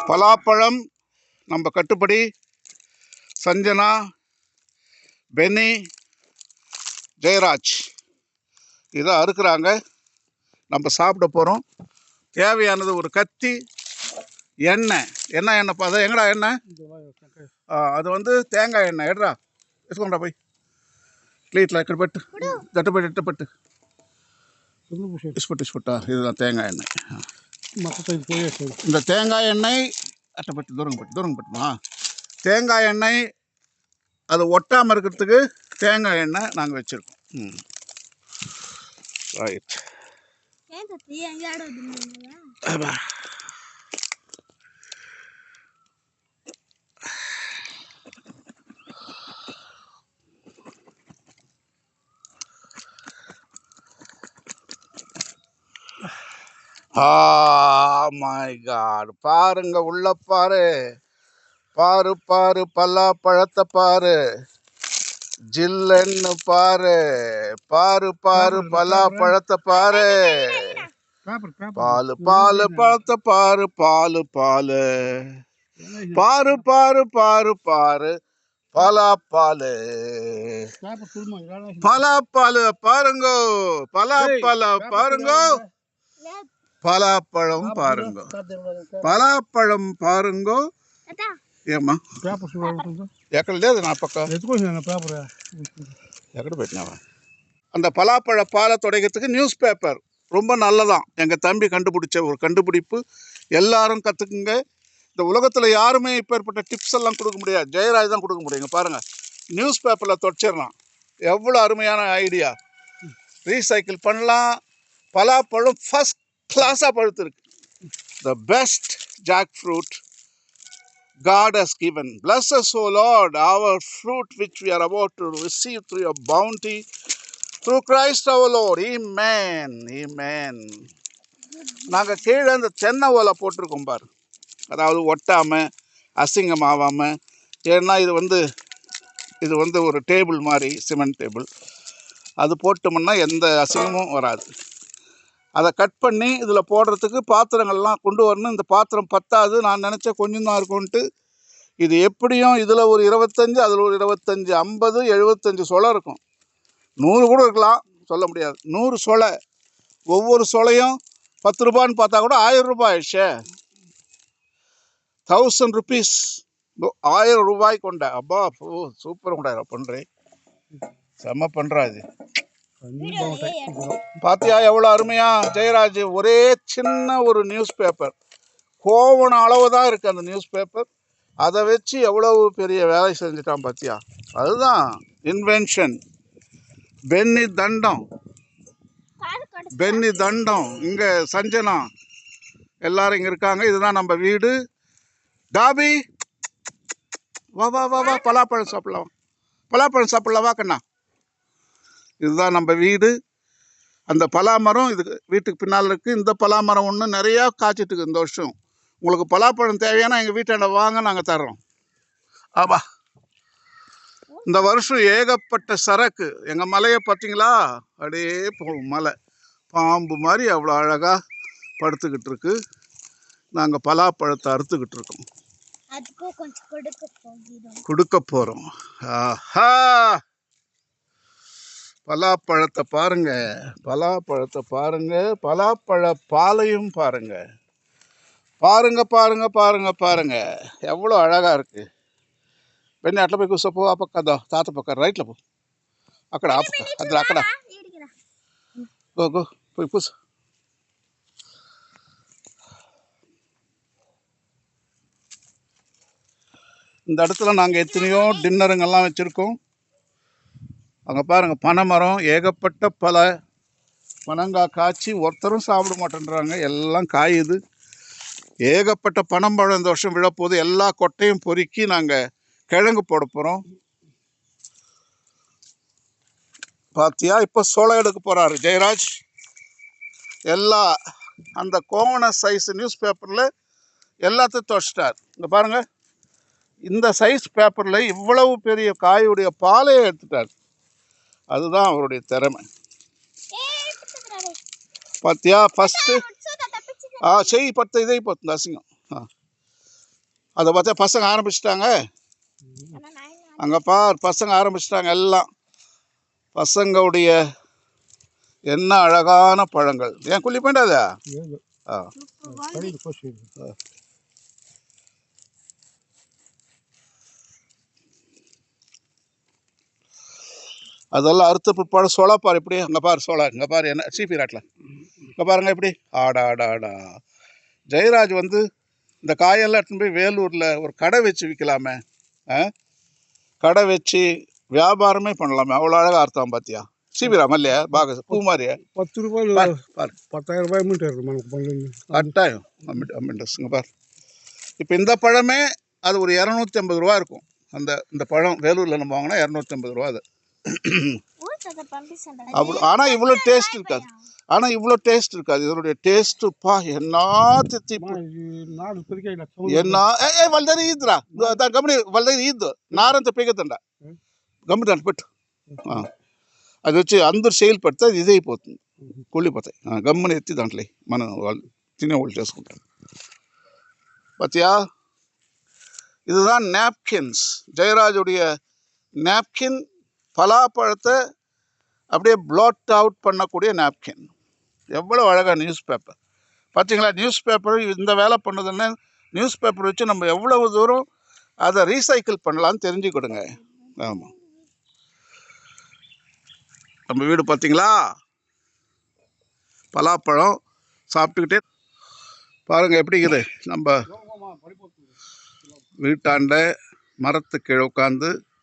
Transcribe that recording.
பலாப்பழம் நம்ம கட்டுப்படி சஞ்சனா, பெனி, ஜெயராஜ் இதை அறுக்கிறாங்க. நம்ம சாப்பிட போகிறோம். தேவையானது ஒரு கத்தி, எண்ணெய். என்ன எண்ணெய் பார்த்தா எங்கடா எண்ணெய்? அது வந்து தேங்காய் எண்ணெய். எடுறா வச்சுக்கோண்டா போய் க்ளீட்டில் கட்டுப்பட்டு தட்டுப்பட்டு எட்டுப்பட்டு இஸ்பட்டா. இதுதான் தேங்காய் எண்ணெய். இந்த தேங்காய் எண்ணெய் அட்டைப்பட்டு தூரங்கப்பட்டுமா தேங்காய் எண்ணெய் அது ஒட்டாமல் இருக்கிறதுக்கு தேங்காய் எண்ணெய் நாங்கள் வச்சுருக்கோம். ரைட். மை காட், பாருங்க உள்ள பாரு, பாரு பாரு பலாப்பழத்தை பாரு, ஜில்லுன்னு பாரு, பாரு பாரு பலாப்பழத்தை பாரு, பாலு பாலு பழத்தை பாரு, பாலு பாலு, பாரு பாரு பாரு பாரு பலாப்பாலு, பலாப்பாலு பாருங்கோ, பலாப்பழ பாருங்கோ, பலாப்பழம் பாருங்கோ, పలాపழం பாருங்கோ. ఏమ్మా ఎక్కడ లేదు నా పక్క ఎక్కడ పెట్టినావా? அந்த பலாப்பழ பாலை துடைக்கிறதுக்கு நியூஸ் பேப்பர் ரொம்ப நல்லதான். எங்கள் தம்பி கண்டுபிடிச்ச ஒரு கண்டுபிடிப்பு. எல்லாரும் கற்றுக்குங்க. இந்த உலகத்தில் யாருமே இப்பேற்பட்ட டிப்ஸ் எல்லாம் கொடுக்க முடியாது. ஜெயராஜ் தான் கொடுக்க முடியுங்க. பாருங்கள், நியூஸ் பேப்பரில் துடைச்சிடலாம். எவ்வளோ அருமையான ஐடியா. ரீசைக்கிள் பண்ணலாம். பலாப்பழம் ஃபஸ்ட் கிளாஸாக பழுத்துருக்கு. The best jackfruit God has given. Bless us, O Lord, our fruit which we are about to receive through your bounty, through Christ our Lord. Amen. Amen. நாங்கள் கீழே இந்த தென்னை ஓலை போட்டிருக்கோம் பாரு. அதாவது ஒட்டாமல் அசிங்கமாகாமல். ஏன்னா இது வந்து ஒரு டேபிள் மாதிரி, சிமெண்ட் டேபிள். அது போட்டோம்னா எந்த அசிங்கமும் வராது. அதை கட் பண்ணி இதில் போடுறதுக்கு பாத்திரங்கள்லாம் கொண்டு வரணும். இந்த பாத்திரம் பத்தாது. நான் நினச்சேன் கொஞ்சம் தான் இருக்கும்ன்ட்டு. இது எப்படியும் இதில் ஒரு 25, அதில் ஒரு 25, 50, 75 சொலை இருக்கும். 100 கூட இருக்கலாம், சொல்ல முடியாது. 100 சொலை. ஒவ்வொரு சொலையும் 10 ரூபான்னு பார்த்தா கூட 1000 ரூபாய் ஆயிடுச்சே. 1000 rupees, 1000 ரூபாய் கொண்ட. அப்பா சூப்பர் கொண்டாயிரம் பண்ணுறேன். செம்ம பண்ணுறா. இது பாத்தியா எவ்வளோ அருமையா ஜெயராஜ்? ஒரே சின்ன ஒரு நியூஸ் பேப்பர், கோவண அளவு தான் இருக்குது அந்த நியூஸ் பேப்பர். அதை வச்சு எவ்வளவு பெரிய வேலை செஞ்சுட்டான் பாத்தியா? அதுதான் இன்வென்ஷன். பென்னி தண்டம். இங்கே சஞ்சனா எல்லாரும் இங்கே இருக்காங்க. இதுதான் நம்ம வீடு. டாபி வா வா வா வா, பலாப்பழம் சாப்பிடலாம் வா கண்ணா. இதுதான் நம்ம வீடு. அந்த பலாமரம் இதுக்கு வீட்டுக்கு பின்னால் இருக்குது. இந்த பலாமரம் ஒன்று நிறையா காய்ச்சிட்டுருக்கு இந்த வருஷம். உங்களுக்கு பலாப்பழம் தேவையான எங்கள் வீட்டாண்ட வாங்க, நாங்கள் தர்றோம். ஆபா, இந்த வருஷம் ஏகப்பட்ட சரக்கு. எங்கள் மலையை பார்த்தீங்களா? அப்படியே போகும் மலை. பாம்பு மாதிரி அவ்வளோ அழகாக படுத்துக்கிட்டு இருக்கு. நாங்கள் பலாப்பழத்தை அறுத்துக்கிட்டு இருக்கோம். கொடுக்க போகிறோம். ஆஹா, பலாப்பழத்தை பாருங்க, பலாப்பழ பாலையும் பாருங்க. பாருங்க எவ்வளோ அழகாக இருக்குது. பெண்ணு అట్లా పోయి కూర్చోపో. ఆ పక్క తాత పక్క రైట్లో పో. అక్కడ ఆ పక్క అక్కడ గో పోయి కూర్చో. இந்த இடத்துல நாங்கள் எத்தனையோ டின்னருங்கெல்லாம் வச்சுருக்கோம். அங்கே பாருங்கள், பனைமரம், ஏகப்பட்ட பனங்காய் காய்ச்சி ஒருத்தரும் சாப்பிட மாட்டேன்றாங்க. எல்லாம் காயுது. ஏகப்பட்ட பனம்பழம் இந்த வருஷம் விழப்போது. எல்லா கொட்டையும் பொறுக்கி நாங்கள் கிழங்கு போட போகிறோம். பாத்தியா, இப்போ சோளம் எடுக்க போகிறாரு ஜெயராஜ். அந்த கோவண சைஸ் நியூஸ் பேப்பரில் எல்லாத்தையும் துவைச்சிட்டார். இங்கே பாருங்கள், இந்த சைஸ் பேப்பரில் இவ்வளவு பெரிய காயுடைய பாலையை எடுத்துட்டார். அதுதான் அவருடைய திறமை. பாத்தியா, ஃபஸ்ட்டு చెయ్యి పడుతుంది, ఇదైపోతుంది అసింగం. அதை பார்த்தா பசங்க ஆரம்பிச்சிட்டாங்க. அங்கே பார், பசங்க ஆரம்பிச்சிட்டாங்க எல்லாம். பசங்களுடைய என்ன அழகான பழங்கள். ஏன் குள்ளி போயிட்டாதா? ஆ, அதெல்லாம் அறுத்த பிற்பாடு சோளா பார் இப்படி. அங்கே பார் சோளா, இங்கே பார் என்ன சிபி ராட்டில் இங்கே பாருங்க எப்படி. ஆடா ஆடா ஆடா. ஜெயராஜ் வந்து இந்த காயெல்லாம் எடுத்துன்னு போய் வேலூரில் ஒரு கடை வச்சு விற்கலாமே. கடை வச்சு வியாபாரமே பண்ணலாமே. அவ்வளோ அழகாக அர்த்தம் பார்த்தியா சிபிரா மல்லியா பாக பூ மாதிரியா. 10 ரூபாய் 10,000 ரூபாய் மீட்டர் கட்டாயம் அம்மிண்டஸ்ங்க பார். இப்போ இந்த பழமே அது ஒரு 250 ரூபா இருக்கும். இந்த பழம் வேலூரில் நம்ம வாங்கினா 250 ரூபா. அது அவ்வளோ. ஆனால் இவ்வளோ டேஸ்ட் இருக்காது. இதனுடைய டேஸ்ட்டுப்பா என்ன தித்திப்பு. என்ன వాళ్ళ ఈద్రా గమని వాళ్ళ దగ్గర ఈద్దు నారంతా పీగతండ గమ్ముతాను పెట్టు. అది వచ్చి అందరు సేల్ పెడితే అది ఇదే అయిపోతుంది, కుళ్ళిపోతాయి. గమ్మున ఎత్తి దాంట్లో మనం వాళ్ళు తినేవాళ్ళు చేసుకుంటారు. பத்தியா, இதுதான் நாப்கின்ஸ். ஜெயராஜுடைய நாப்கின் பலாப்பழத்தை அப்படியே ப்ளாட் அவுட் பண்ணக்கூடிய நாப்கின். எவ்வளோ அழகாக நியூஸ் பேப்பர் பார்த்தீங்களா. நியூஸ் பேப்பர் இந்த வேலை பண்ணுதுன்னு நியூஸ் பேப்பர் வச்சு நம்ம எவ்வளவு தூரம் அதை ரீசைக்கிள் பண்ணலான்னு தெரிஞ்சுக்கிடுங்க. ஆமாம், நம்ம வீடு பார்த்தீங்களா, பலாப்பழம் சாப்பிட்டுக்கிட்டே பாருங்கள் எப்படி இருக்குது. நம்ம வீட்டாண்ட மரத்துக்கு கீழே உட்காந்து